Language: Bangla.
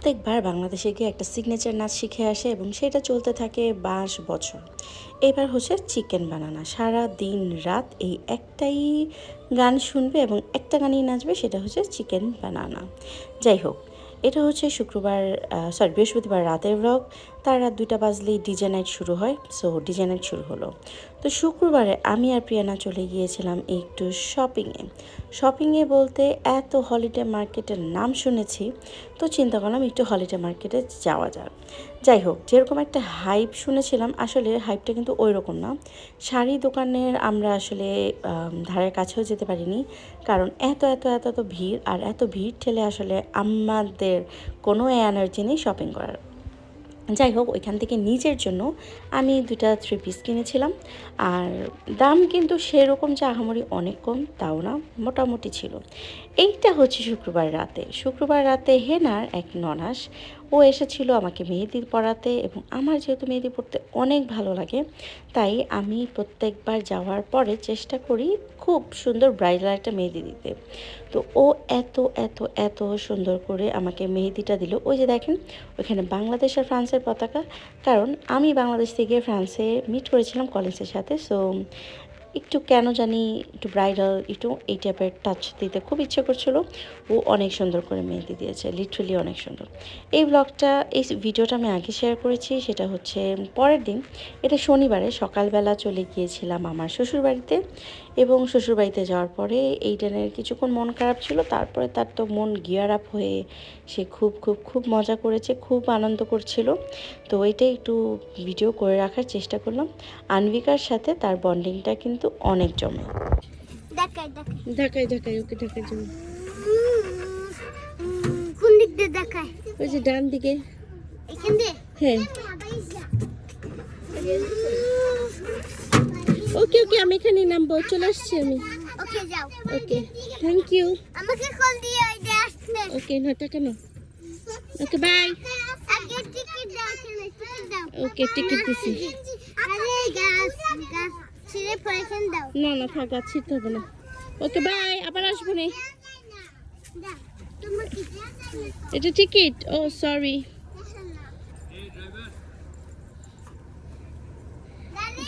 প্রত্যেকবার বাংলাদেশে গিয়ে একটা সিগনেচার নাচ শিখে আসে এবং সেটা চলতে থাকে 22 বছর। এবার হচ্ছে চিকেন বানানা, সারা দিন রাত এই একটাই গান শুনবে এবং একটা গানই নাচবে, সেটা হচ্ছে চিকেন বানানা। যাই হোক, এটা হচ্ছে বৃহস্পতিবার রাতের ব্লগ। তার রাত 2টা বাজলেই ডিজে নাইট শুরু হয়। সো ডিজে নাইট শুরু হলো। তো শুক্রবারে আমি আর প্রিয়ানা চলে গিয়েছিলাম একটু শপিংয়ে বলতে এত হলিডে মার্কেটের নাম শুনেছি, তো চিন্তা করলাম একটু হলিডে মার্কেটে যাওয়া যাক। যাই হোক, যেরকম একটা হাইপ শুনেছিলাম, আসলে হাইপটা কিন্তু ওই রকম না। শাড়ি দোকানের আমরা আসলে ধারের কাছেও যেতে পারিনি, কারণ এত এত এত এত ভিড়, আর এত ভিড় ঠেলে আসলে আমাদের কোনো এনার্জি নেই শপিং করার। যাই হোক, ওইখান থেকে নিজের জন্য আমি 2টা 3 পিস কিনেছিলাম। আর দাম কিন্তু সেরকম যে আহামরি অনেক কম তাও না, মোটামুটি ছিল। এইটা হচ্ছে শুক্রবার রাতে হেনার এক ননাস, ও এসেছিল আমাকে মেহেদি পরাতে, এবং আমার যেহেতু মেহেদি পরতে অনেক ভালো লাগে, তাই আমি প্রত্যেকবার যাওয়ার পরে চেষ্টা করি খুব সুন্দর ব্রাইডাল একটা মেহেদি দিতে। তো ও এত এত এত সুন্দর করে আমাকে মেহেদিটা দিল। ওই যে দেখেন, ওইখানে বাংলাদেশ আর ফ্রান্সের পতাকা, কারণ আমি বাংলাদেশ থেকে ফ্রান্সে মিট করেছিলাম কলেজের সাথে। সো একটু কেন জানি একটু ব্রাইডাল, একটু এই টাইপের টাচ দিতে খুব ইচ্ছে করছিল। ও অনেক সুন্দর করে মেহেদি দিয়েছে, লিটারেলি অনেক সুন্দর। এই ভিডিওটা আমি আগে শেয়ার করেছি, সেটা হচ্ছে পরের দিন, এটা শনিবারে সকালবেলা চলে গিয়েছিলাম আমার শ্বশুরবাড়িতে। এবং শ্বশুরবাড়িতে যাওয়ার পরে এই দিনের কিছুক্ষণ মন খারাপ ছিল, তারপরে তার তো মন গিয়ার আপ হয়ে সে খুব খুব খুব মজা করেছে, খুব আনন্দ করছিল। তো ওইটাই একটু ভিডিও করে রাখার চেষ্টা করলাম। আনভিকার সাথে তার বন্ডিংটা কিন্তু অনেক জমে। দেখাই ওকে দেখার জন্য। কোন দিক দিয়ে দেখায়? ওই যে ডান দিকে। এখান দিয়ে? হ্যাঁ। ওকে ওকে, আমি এখানে নামবো, চলে আসছি আমি। ওকে যাও। ওকে, থ্যাংক ইউ। আমাকে কল দিয়ে ওই যে আসলে। ওকে, না টাকা নাও। ওকে, বাই। আগে টিকিট দাও, টিকিট দাও। ওকে, টিকিট দিছি। আরে গাছ ছিঁড়ে পয়সা দাও। না না, থাক, গাছ ছিঁড়তে হবে না। ওকে, বাই, আবার আসবো না। দাও তোমার কি? এটা টিকিট? ও সরি। দাদি